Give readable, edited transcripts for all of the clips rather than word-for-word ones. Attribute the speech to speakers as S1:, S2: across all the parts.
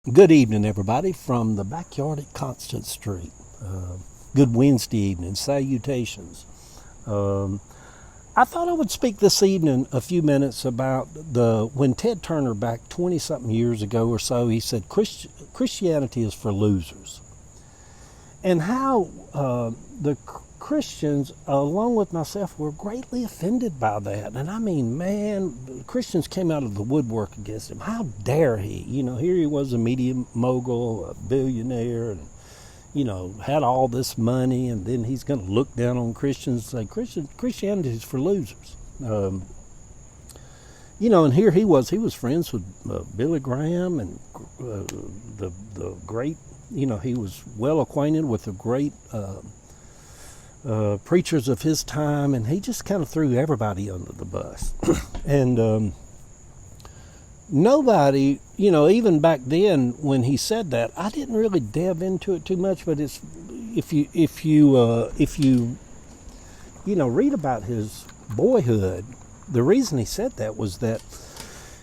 S1: Good evening, everybody, from the backyard at Constant Street. Good Wednesday evening. Salutations. I thought I would speak this evening a few minutes about when Ted Turner back 20 something years ago or so, he said Christianity is for losers, and how the Christians, along with myself, were greatly offended by that. And I mean, man, Christians came out of the woodwork against him. How dare he? Here he was, a media mogul, a billionaire, and had all this money, and then he's going to look down on Christians and say Christianity is for losers. And here he was friends with Billy Graham and the great. He was well acquainted with the great preachers of his time, and he just kind of threw everybody under the bus. And nobody, even back then when he said that, I didn't really delve into it too much. But it's if you read about his boyhood, the reason he said that was that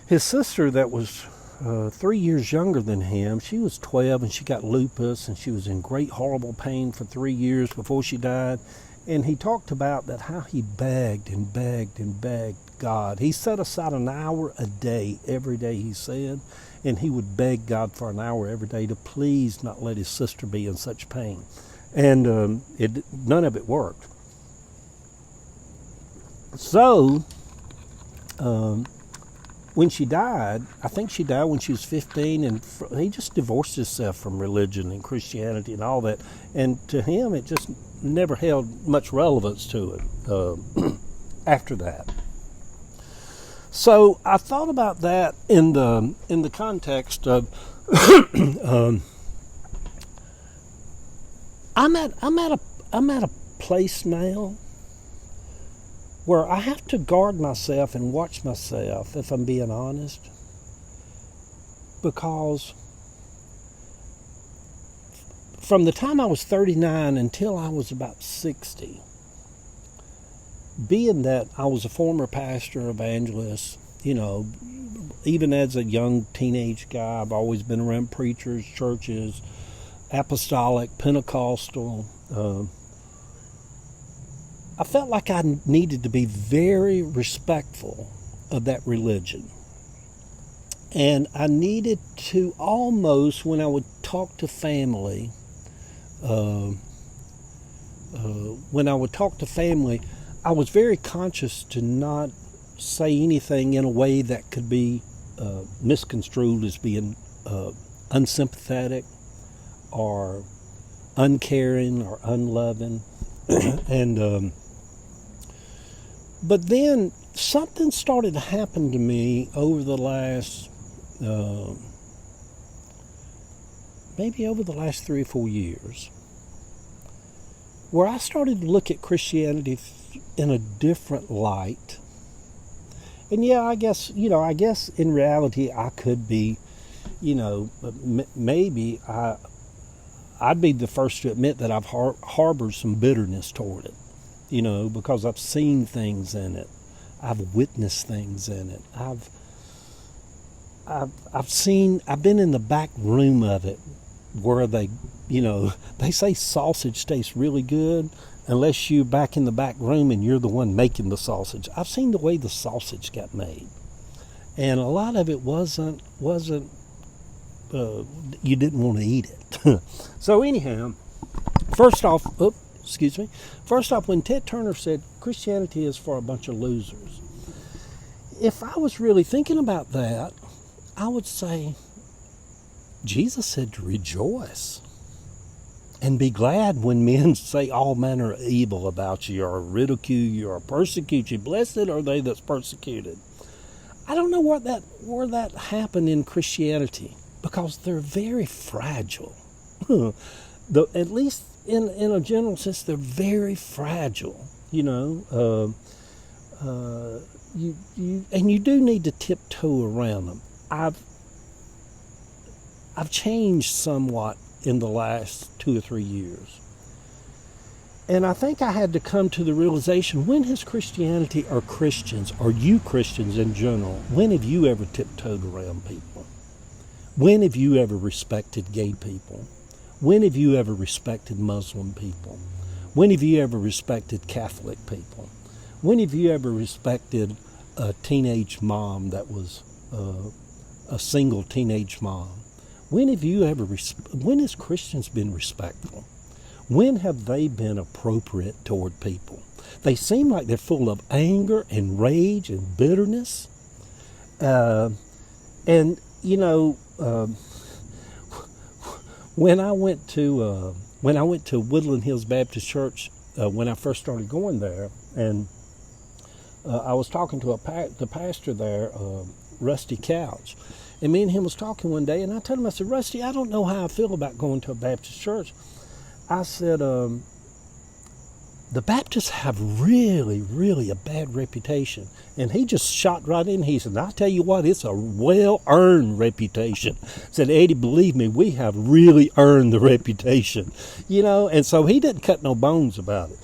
S1: his sister, that was 3 years younger than him, she was 12, and she got lupus, and she was in great horrible pain for 3 years before she died. And he talked about that, how he begged and begged and begged God. He set aside an hour a day, every day, he said, and he would beg God for an hour every day to please not let his sister be in such pain. And none of it worked. So when she died, I think she died when she was 15, and he just divorced himself from religion and Christianity and all that. And to him, it just never held much relevance to it after that. So I thought about that in the context of I'm at a place now where I have to guard myself and watch myself, if I'm being honest, because from the time I was 39 until I was about 60, being that I was a former pastor, evangelist, even as a young teenage guy, I've always been around preachers, churches, apostolic, Pentecostal. I felt like I needed to be very respectful of that religion. And I needed to almost, when I would talk to family, I was very conscious to not say anything in a way that could be misconstrued as being unsympathetic or uncaring or unloving. And but then something started to happen to me over the last maybe over the last 3 or 4 years, where I started to look at Christianity in a different light. And yeah, I guess in reality I could be, maybe I'd be the first to admit that I've harbored some bitterness toward it, because I've seen things in it. I've witnessed things in it. I've been in the back room of it, where they say sausage tastes really good unless you're back in the back room and you're the one making the sausage. I've seen the way the sausage got made, and a lot of it wasn't you didn't want to eat it. So anyhow, first off, when Ted Turner said Christianity is for a bunch of losers, if I was really thinking about that, I would say Jesus said to rejoice and be glad when men say all manner of evil about you, or ridicule you, or persecute you. Blessed are they that's persecuted. I don't know where that happened in Christianity, because they're very fragile. At least in a general sense, they're very fragile. You do need to tiptoe around them. I've changed somewhat in the last 2 or 3 years. And I think I had to come to the realization, when has Christianity, or Christians, or you Christians in general, when have you ever tiptoed around people? When have you ever respected gay people? When have you ever respected Muslim people? When have you ever respected Catholic people? When have you ever respected a teenage mom that was a single teenage mom? When have you ever, when has Christians been respectful? When have they been appropriate toward people? They seem like they're full of anger and rage and bitterness. And, you know, when I went to Woodland Hills Baptist Church, when I first started going there, and I was talking to the pastor there, Rusty Couch, and me and him was talking one day, and I told him, I said, Rusty, I don't know how I feel about going to a Baptist church. I said, the Baptists have really, really a bad reputation. And he just shot right in. He said, I'll tell you what, it's a well-earned reputation. Said, Eddie, believe me, we have really earned the reputation. You know, and so he didn't cut no bones about it.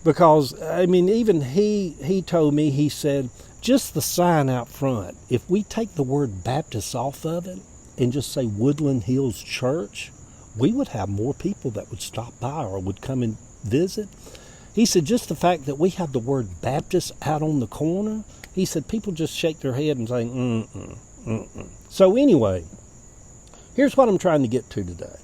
S1: Because, I mean, even he told me, he said, just the sign out front, if we take the word Baptist off of it and just say Woodland Hills Church, we would have more people that would stop by or would come and visit. He said, just the fact that we have the word Baptist out on the corner, he said, people just shake their head and say, mm-mm. So anyway, here's what I'm trying to get to today.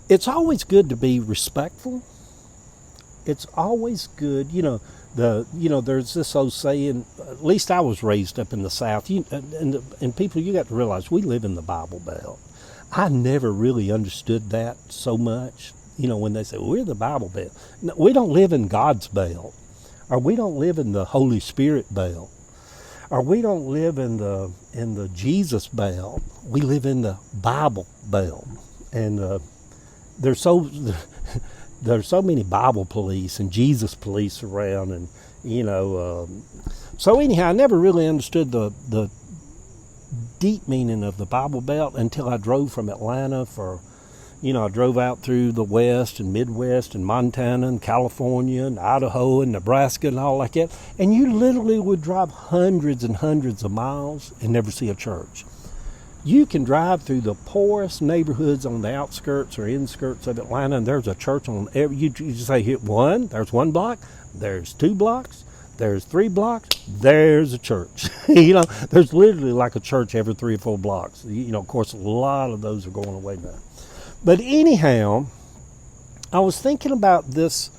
S1: It's always good to be respectful. It's always good, there's this old saying, at least I was raised up in the South, and people, you got to realize we live in the Bible Belt. I never really understood that so much. When they say, we're the Bible Belt. No, we don't live in God's belt, or we don't live in the Holy Spirit belt, or we don't live in the Jesus belt. We live in the Bible belt. And there's so many Bible police and Jesus police around, and so anyhow, I never really understood the deep meaning of the Bible Belt until I drove from Atlanta I drove out through the West and Midwest and Montana and California and Idaho and Nebraska and all like that. And you literally would drive hundreds and hundreds of miles and never see a church. You can drive through the poorest neighborhoods on the outskirts or inskirts of Atlanta, and there's a church on every, you just say, hit one, there's one block, there's 2 blocks, there's 3 blocks, there's a church. There's literally like a church every 3 or 4 blocks. Of course, a lot of those are going away now. But anyhow, I was thinking about this.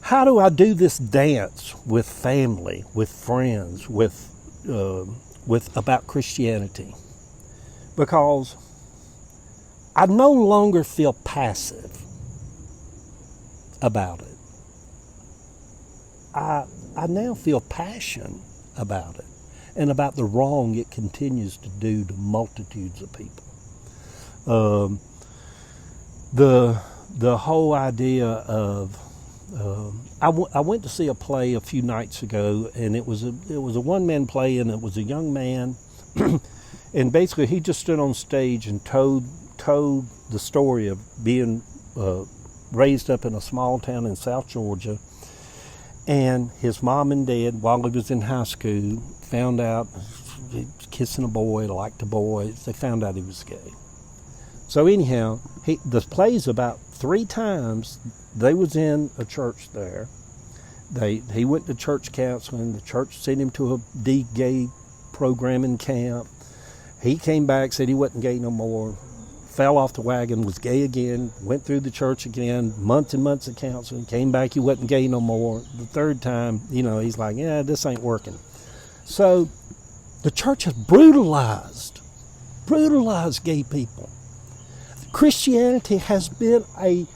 S1: How do I do this dance with family, with friends, with about Christianity? Because I no longer feel passive about it. I now feel passion about it and about the wrong it continues to do to multitudes of people. The whole idea of I went to see a play a few nights ago, and it was a one-man play, and it was a young man, and basically he just stood on stage and told the story of being raised up in a small town in South Georgia, and his mom and dad, while he was in high school, found out he was kissing a boy, liked a boy. They found out he was gay. So anyhow, the play's about 3 times. They was in a church there. He went to church counseling. The church sent him to a de-gay programming camp. He came back, said he wasn't gay no more, fell off the wagon, was gay again, went through the church again, months and months of counseling, came back, he wasn't gay no more. The 3rd time, he's like, yeah, this ain't working. So the church has brutalized gay people. Christianity has been a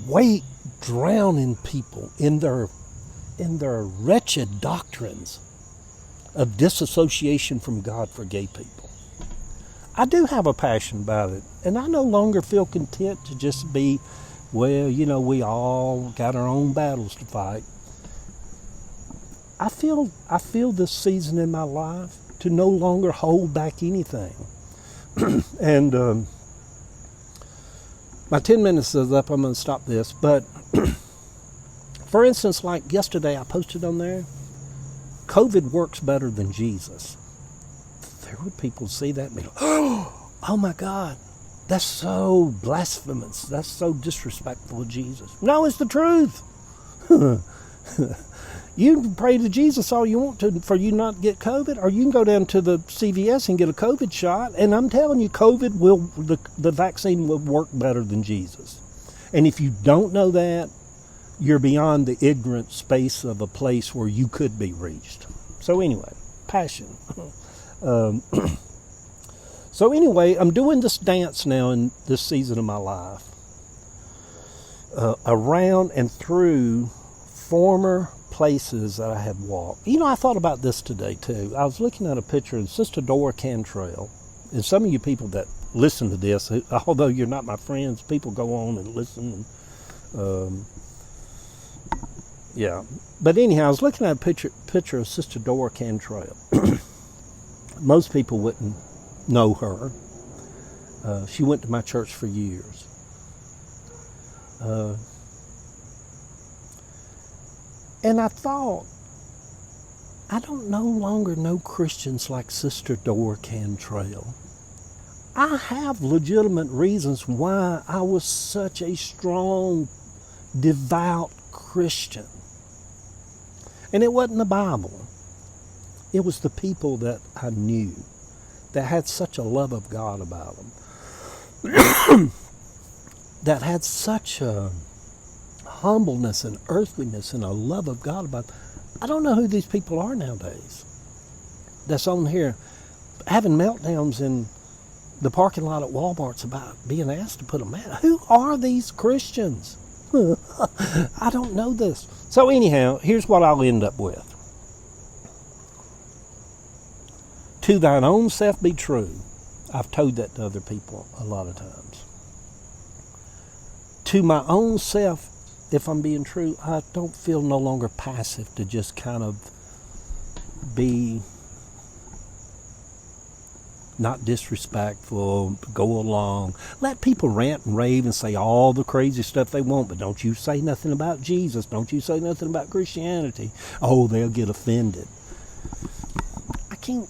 S1: weight drowning people in their wretched doctrines of disassociation from God for gay people. I do have a passion about it, and I no longer feel content to just be, we all got our own battles to fight. I feel this season in my life to no longer hold back anything. And my 10 minutes is up. I'm going to stop this. But For instance, like yesterday I posted on there, COVID works better than Jesus. There would people see that and be like, oh my God, that's so blasphemous. That's so disrespectful of Jesus. No, it's the truth. You can pray to Jesus all you want to for you not to get COVID, or you can go down to the CVS and get a COVID shot, and I'm telling you, the vaccine will work better than Jesus. And if you don't know that, you're beyond the ignorant space of a place where you could be reached. So anyway, passion. So anyway, I'm doing this dance now in this season of my life, around and through former places that I had walked. You know, I thought about this today too. I was looking at a picture of Sister Dora Cantrell, and some of you people that listen to this, although you're not my friends, people go on and listen. Yeah, but anyhow, I was looking at a picture of Sister Dora Cantrell. Most people wouldn't know her. She went to my church for years. And I thought, I don't no longer know Christians like Sister Dora Cantrell. I have legitimate reasons why I was such a strong, devout Christian. And it wasn't the Bible. It was the people that I knew that had such a love of God about them. That had such a humbleness and earthliness and a love of God about them. I don't know who these people are nowadays. That's on here having meltdowns in the parking lot at Walmart's about being asked to put a mask. Who are these Christians? I don't know this. So anyhow, here's what I'll end up with. To thine own self be true. I've told that to other people a lot of times. To my own self, if I'm being true, I don't feel no longer passive to just kind of be not disrespectful, go along. Let people rant and rave and say all the crazy stuff they want, but don't you say nothing about Jesus. Don't you say nothing about Christianity. Oh, they'll get offended. I can't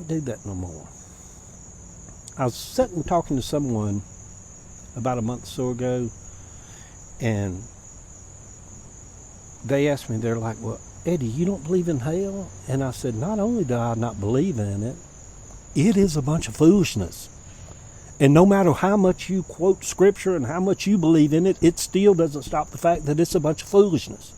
S1: do that no more. I was sitting talking to someone about a month or so ago, and they asked me, they're like, well, Eddie, you don't believe in hell? And I said, not only do I not believe in it, it is a bunch of foolishness. And no matter how much you quote scripture and how much you believe in it, it still doesn't stop the fact that it's a bunch of foolishness.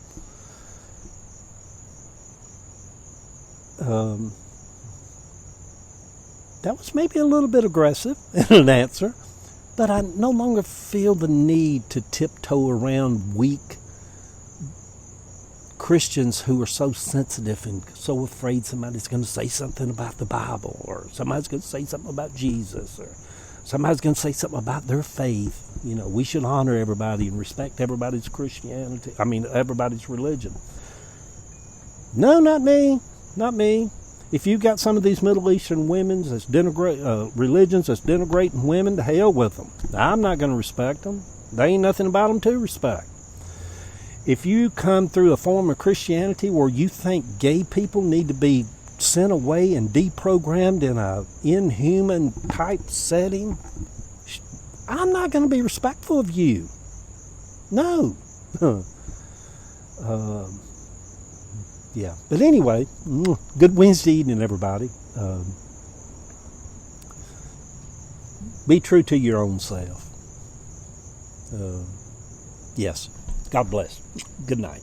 S1: That was maybe a little bit aggressive in an answer, but I no longer feel the need to tiptoe around weak Christians who are so sensitive and so afraid somebody's going to say something about the Bible, or somebody's going to say something about Jesus, or somebody's going to say something about their faith. You know, we should honor everybody and respect everybody's everybody's religion. No, not me. Not me. If you've got some of these Middle Eastern religions that's denigrating women, to hell with them. I'm not going to respect them. There ain't nothing about them to respect. If you come through a form of Christianity where you think gay people need to be sent away and deprogrammed in a inhuman type setting, I'm not going to be respectful of you. No. Yeah. But anyway, good Wednesday evening, everybody. Be true to your own self. Yes. God bless. Good night.